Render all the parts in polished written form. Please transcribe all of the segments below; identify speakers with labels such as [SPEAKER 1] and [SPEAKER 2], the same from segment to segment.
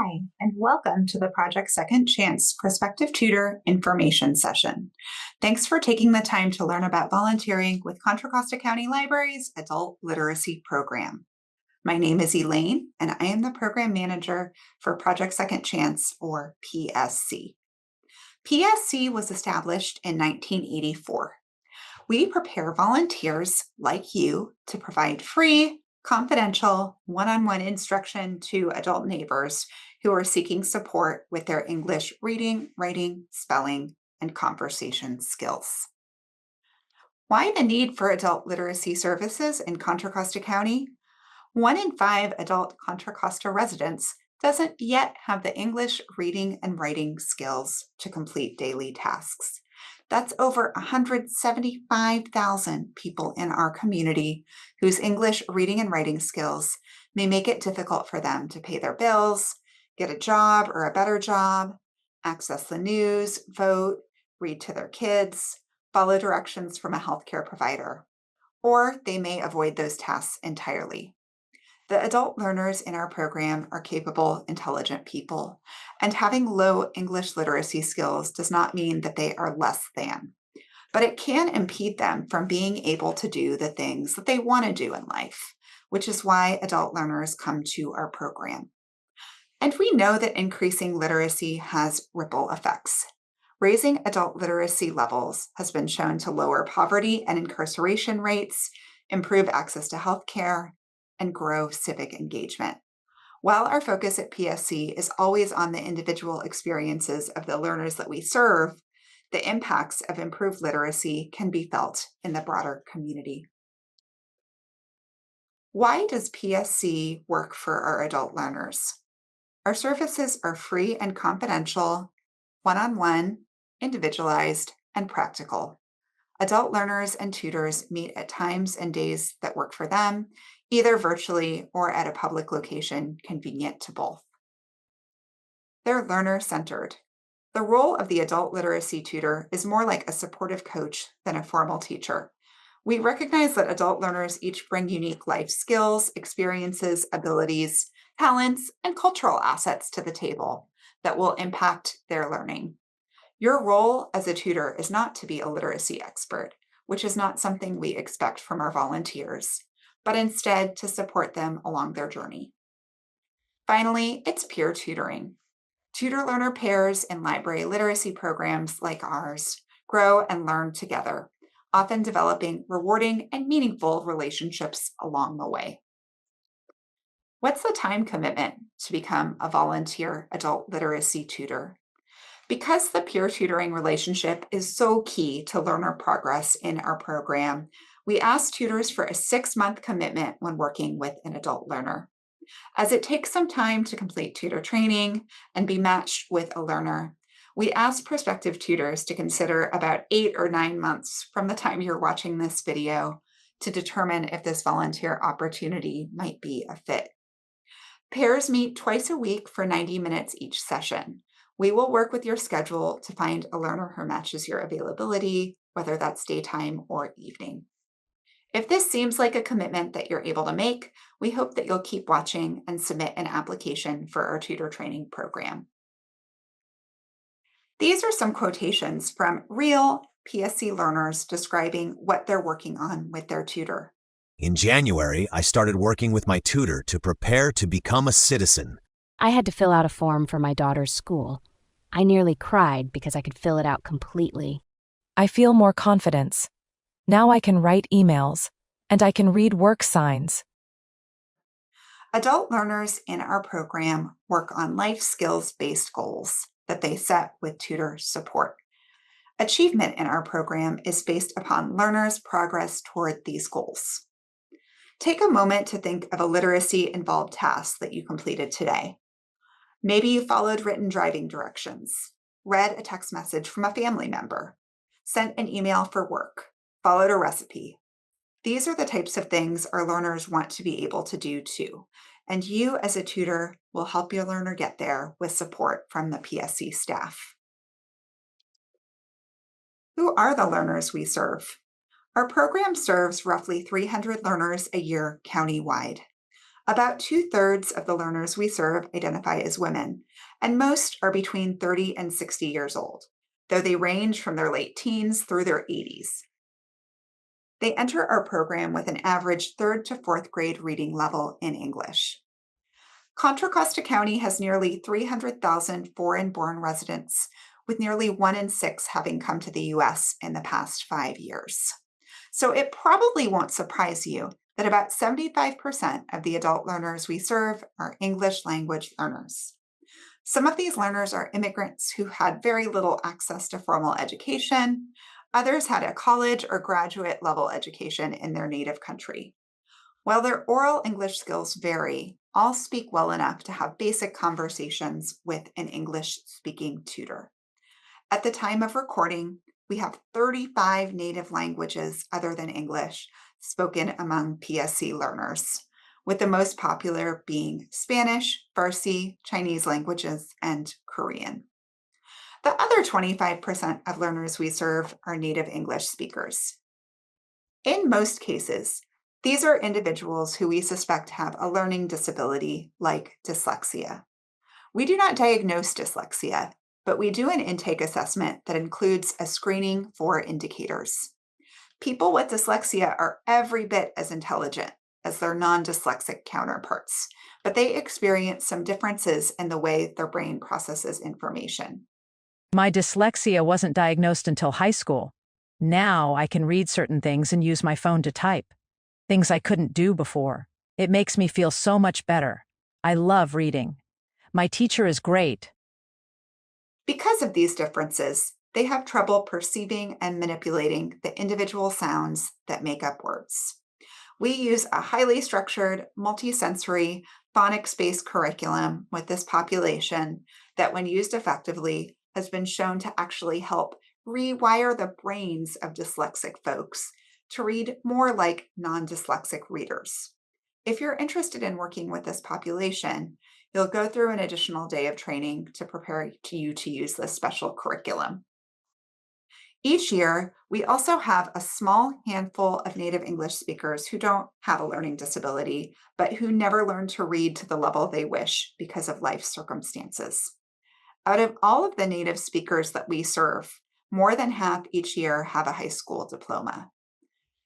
[SPEAKER 1] Hi, and welcome to the Project Second Chance Prospective Tutor Information Session. Thanks for taking the time to learn about volunteering with Contra Costa County Library's Adult Literacy Program. My name is Elaine, and I am the Program Manager for Project Second Chance, or PSC. PSC was established in 1984. We prepare volunteers like you to provide free, confidential, one-on-one instruction to adult neighbors who are seeking support with their English reading, writing, spelling, and conversation skills. Why the need for adult literacy services in Contra Costa County? 1 in 5 adult Contra Costa residents doesn't yet have the English reading and writing skills to complete daily tasks. That's over 175,000 people in our community whose English reading and writing skills may make it difficult for them to pay their bills, get a job or a better job, access the news, vote, read to their kids, follow directions from a healthcare provider, or they may avoid those tasks entirely. The adult learners in our program are capable, intelligent people, and having low English literacy skills does not mean that they are less than, but it can impede them from being able to do the things that they want to do in life, which is why adult learners come to our program. And we know that increasing literacy has ripple effects. Raising adult literacy levels has been shown to lower poverty and incarceration rates, improve access to healthcare, and grow civic engagement. While our focus at PSC is always on the individual experiences of the learners that we serve, the impacts of improved literacy can be felt in the broader community. Why does PSC work for our adult learners? Our services are free and confidential, one-on-one, individualized, and practical. Adult learners and tutors meet at times and days that work for them, either virtually or at a public location convenient to both. They're learner-centered. The role of the adult literacy tutor is more like a supportive coach than a formal teacher. We recognize that adult learners each bring unique life skills, experiences, abilities, talents, and cultural assets to the table that will impact their learning. Your role as a tutor is not to be a literacy expert, which is not something we expect from our volunteers, but instead to support them along their journey. Finally, it's peer tutoring. Tutor-learner pairs in library literacy programs like ours grow and learn together, often developing rewarding and meaningful relationships along the way. What's the time commitment to become a volunteer adult literacy tutor? Because the peer tutoring relationship is so key to learner progress in our program, we ask tutors for a 6-month commitment when working with an adult learner. As it takes some time to complete tutor training and be matched with a learner, we ask prospective tutors to consider about 8 or 9 months from the time you're watching this video to determine if this volunteer opportunity might be a fit. Pairs meet twice a week for 90 minutes each session. We will work with your schedule to find a learner who matches your availability, whether that's daytime or evening. If this seems like a commitment that you're able to make, we hope that you'll keep watching and submit an application for our tutor training program. These are some quotations from real PSC learners describing what they're working on with their tutor.
[SPEAKER 2] In January, I started working with my tutor to prepare to become a citizen.
[SPEAKER 3] I had to fill out a form for my daughter's school. I nearly cried because I could fill it out completely.
[SPEAKER 4] I feel more confidence. Now I can write emails, and I can read work signs.
[SPEAKER 1] Adult learners in our program work on life skills-based goals that they set with tutor support. Achievement in our program is based upon learners' progress toward these goals. Take a moment to think of a literacy-involved task that you completed today. Maybe you followed written driving directions, read a text message from a family member, sent an email for work, followed a recipe. These are the types of things our learners want to be able to do too, and you as a tutor will help your learner get there with support from the PSC staff. Who are the learners we serve? Our program serves roughly 300 learners a year countywide. About 2/3 of the learners we serve identify as women, and most are between 30 and 60 years old, though they range from their late teens through their 80s. They enter our program with an average 3rd to 4th grade reading level in English. Contra Costa County has nearly 300,000 foreign-born residents, with nearly 1 in 6 having come to the U.S. in the past 5 years. So it probably won't surprise you that about 75% of the adult learners we serve are English language learners. Some of these learners are immigrants who had very little access to formal education. Others had a college or graduate level education in their native country. While their oral English skills vary, all speak well enough to have basic conversations with an English-speaking tutor. At the time of recording, we have 35 native languages other than English spoken among PSC learners, with the most popular being Spanish, Farsi, Chinese languages, and Korean. The other 25% of learners we serve are native English speakers. In most cases, these are individuals who we suspect have a learning disability like dyslexia. We do not diagnose dyslexia, but we do an intake assessment that includes a screening for indicators. People with dyslexia are every bit as intelligent as their non-dyslexic counterparts, but they experience some differences in the way their brain processes information.
[SPEAKER 5] My dyslexia wasn't diagnosed until high school. Now I can read certain things and use my phone to type. Things I couldn't do before. It makes me feel so much better. I love reading. My teacher is great.
[SPEAKER 1] Because of these differences, they have trouble perceiving and manipulating the individual sounds that make up words. We use a highly structured, multisensory, phonics-based curriculum with this population that, when used effectively, has been shown to actually help rewire the brains of dyslexic folks to read more like non-dyslexic readers. If you're interested in working with this population, you'll go through an additional day of training to prepare you to use this special curriculum. Each year, we also have a small handful of native English speakers who don't have a learning disability, but who never learn to read to the level they wish because of life circumstances. Out of all of the native speakers that we serve, more than half each year have a high school diploma.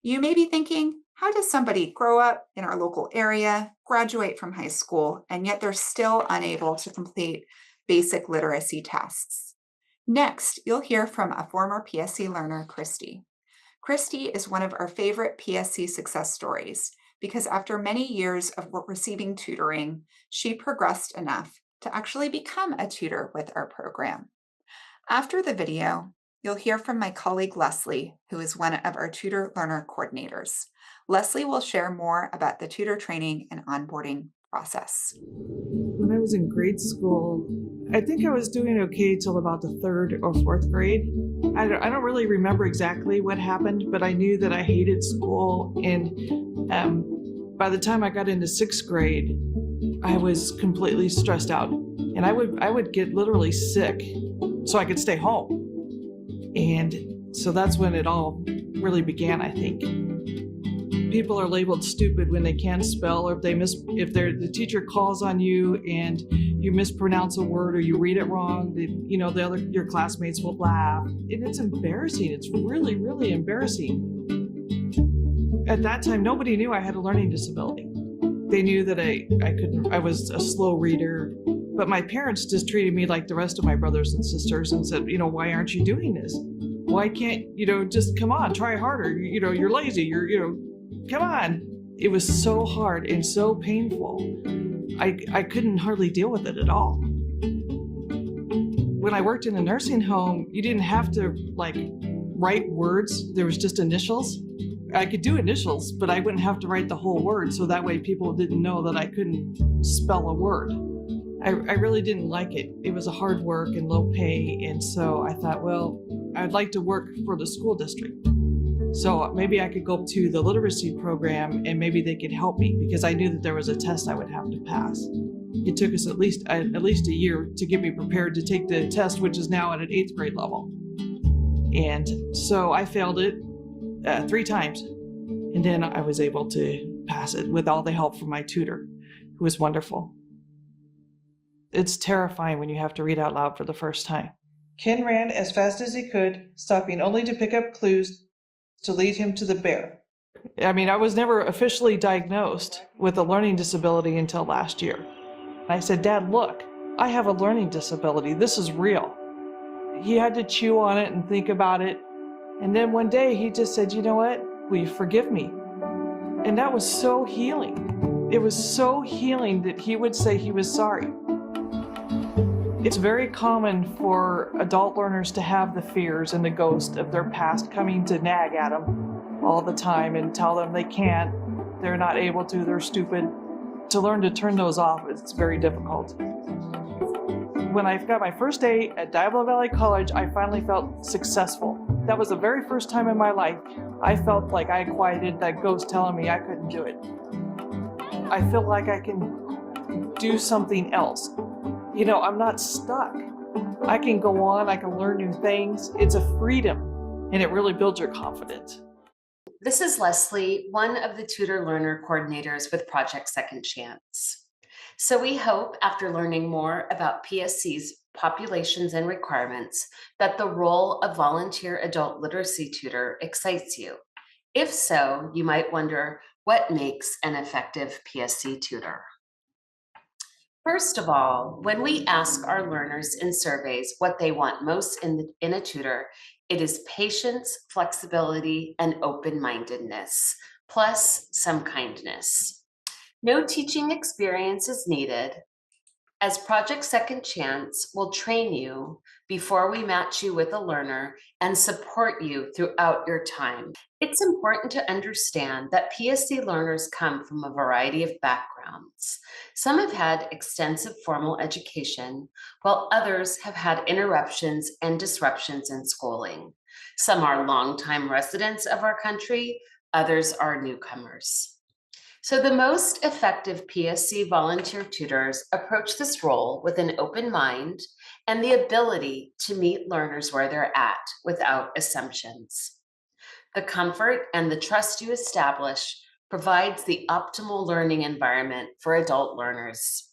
[SPEAKER 1] You may be thinking, how does somebody grow up in our local area, graduate from high school, and yet they're still unable to complete basic literacy tests? Next, you'll hear from a former PSC learner, Christy. Christy is one of our favorite PSC success stories because after many years of receiving tutoring, she progressed enough to actually become a tutor with our program. After the video, you'll hear from my colleague Leslie, who is one of our tutor learner coordinators. Leslie will share more about the tutor training and onboarding process.
[SPEAKER 6] When I was in grade school, I think I was doing okay till about the 3rd or 4th grade. I don't really remember exactly what happened, but I knew that I hated school. And by the time I got into 6th grade, I was completely stressed out. And I would get literally sick so I could stay home. And so that's when it all really began, I think. People are labeled stupid when they can't spell, or if the teacher calls on you and you mispronounce a word or you read it wrong, your classmates will laugh. And it's embarrassing. It's really, really embarrassing. At that time, nobody knew I had a learning disability. They knew that I was a slow reader, but my parents just treated me like the rest of my brothers and sisters and said, why aren't you doing this? Why can't, just come on, try harder. You're lazy, come on. It was so hard and so painful. I couldn't hardly deal with it at all. When I worked in a nursing home, you didn't have to write words. There was just initials. I could do initials, but I wouldn't have to write the whole word, so that way people didn't know that I couldn't spell a word. I really didn't like it. It was a hard work and low pay, and so I thought, well, I'd like to work for the school district. So maybe I could go to the literacy program and maybe they could help me, because I knew that there was a test I would have to pass. It took us at least a year to get me prepared to take the test, which is now at an 8th grade level. And so I failed it 3 times, and then I was able to pass it with all the help from my tutor. who was wonderful. It's terrifying when you have to read out loud for the first time. Ken ran as fast as he could, stopping only to pick up clues to lead him to the bear. I mean, I was never officially diagnosed with a learning disability until last year. I said, Dad, look, I have a learning disability. This is real. He had to chew on it and think about it. And then one day he just said, you know what? Will you forgive me? And that was so healing. It was so healing that he would say he was sorry. It's very common for adult learners to have the fears and the ghost of their past coming to nag at them all the time and tell them they can't, they're not able to, they're stupid. To learn to turn those off, it's very difficult. When I got my first A at Diablo Valley College, I finally felt successful. That was the very first time in my life I felt like I quieted that ghost telling me I couldn't do it. I feel like I can do something else. You know, I'm not stuck. I can go on, I can learn new things. It's a freedom, and it really builds your confidence.
[SPEAKER 7] This is Leslie, one of the tutor learner coordinators with Project Second Chance. So we hope, after learning more about PSC's populations and requirements, that the role of volunteer adult literacy tutor excites you. If so, you might wonder what makes an effective PSC tutor. First of all, when we ask our learners in surveys what they want most in a tutor, it is patience, flexibility, and open-mindedness, plus some kindness. No teaching experience is needed, as Project Second Chance will train you before we match you with a learner and support you throughout your time. It's important to understand that PSC learners come from a variety of backgrounds. Some have had extensive formal education, while others have had interruptions and disruptions in schooling. Some are longtime residents of our country, others are newcomers. So the most effective PSC volunteer tutors approach this role with an open mind and the ability to meet learners where they're at without assumptions. The comfort and the trust you establish provides the optimal learning environment for adult learners.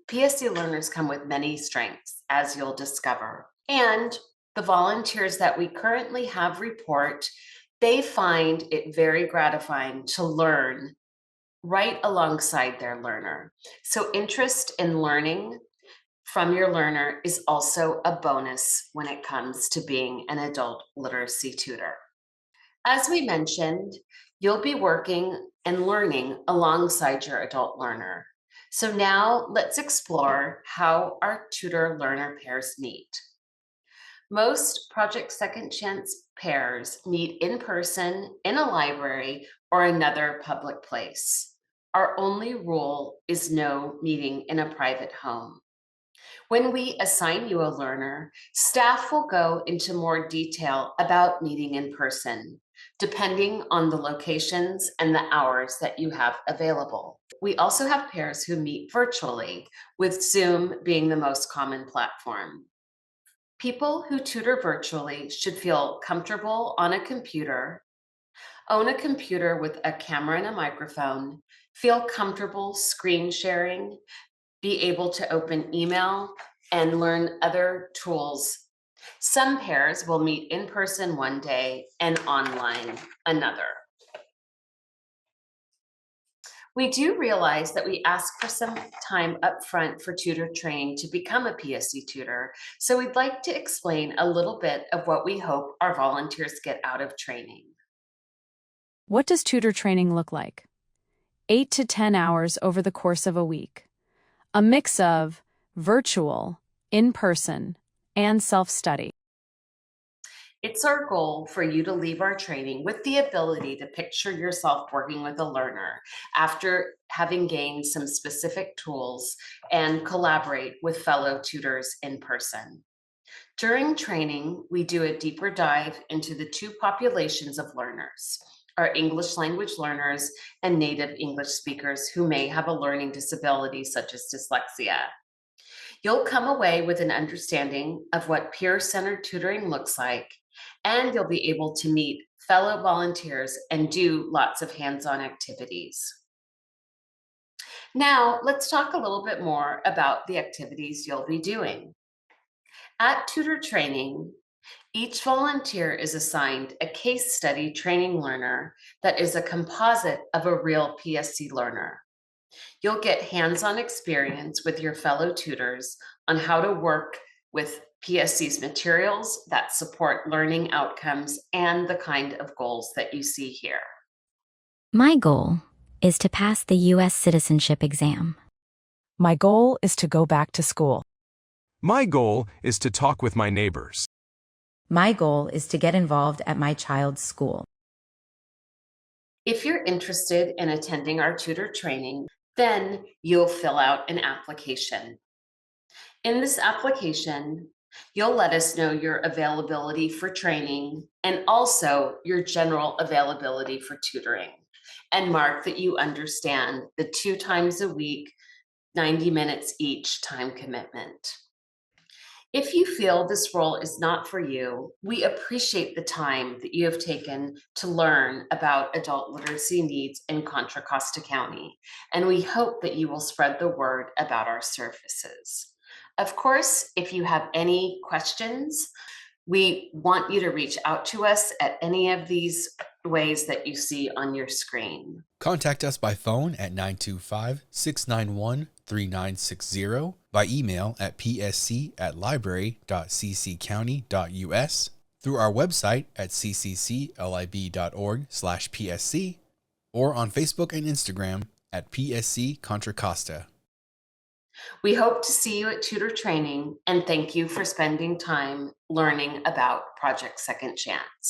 [SPEAKER 7] PSC learners come with many strengths, as you'll discover. And the volunteers that we currently have report, they find it very gratifying to learn right alongside their learner. So interest in learning from your learner is also a bonus when it comes to being an adult literacy tutor. As we mentioned, you'll be working and learning alongside your adult learner. So now let's explore how our tutor learner pairs meet. Most Project Second Chance pairs meet in person in a library or another public place. Our only rule is no meeting in a private home. When we assign you a learner, staff will go into more detail about meeting in person, depending on the locations and the hours that you have available. We also have pairs who meet virtually, with Zoom being the most common platform. People who tutor virtually should feel comfortable on a computer, own a computer with a camera and a microphone, feel comfortable screen sharing, be able to open email, and learn other tools. Some pairs will meet in person one day and online another. We do realize that we ask for some time up front for tutor training to become a PSC tutor, so we'd like to explain a little bit of what we hope our volunteers get out of training.
[SPEAKER 8] What does tutor training look like? 8 to 10 hours over the course of a week. A mix of virtual, in-person, and self-study.
[SPEAKER 7] It's our goal for you to leave our training with the ability to picture yourself working with a learner after having gained some specific tools and collaborate with fellow tutors in person. During training, we do a deeper dive into the two populations of learners: our English language learners and native English speakers who may have a learning disability such as dyslexia. You'll come away with an understanding of what peer-centered tutoring looks like, and you'll be able to meet fellow volunteers and do lots of hands-on activities. Now, let's talk a little bit more about the activities you'll be doing. At Tutor Training, each volunteer is assigned a case study training learner that is a composite of a real PSC learner. You'll get hands-on experience with your fellow tutors on how to work with PSC's materials that support learning outcomes and the kind of goals that you see here.
[SPEAKER 9] My goal is to pass the U.S. citizenship exam.
[SPEAKER 4] My goal is to go back to school.
[SPEAKER 10] My goal is to talk with my neighbors.
[SPEAKER 11] My goal is to get involved at my child's school.
[SPEAKER 7] If you're interested in attending our tutor training, then you'll fill out an application. In this application, you'll let us know your availability for training and also your general availability for tutoring, and mark that you understand the 2 times a week, 90 minutes each time commitment. If you feel this role is not for you, we appreciate the time that you have taken to learn about adult literacy needs in Contra Costa County, and we hope that you will spread the word about our services. Of course, if you have any questions, we want you to reach out to us at any of these ways that you see on your screen.
[SPEAKER 12] Contact us by phone at 925-691-3960, by email at psc@library.cccounty.us, through our website at ccclib.org/psc, or on Facebook and Instagram at PSC Contra Costa.
[SPEAKER 7] We hope to see you at tutor training, and thank you for spending time learning about Project Second Chance.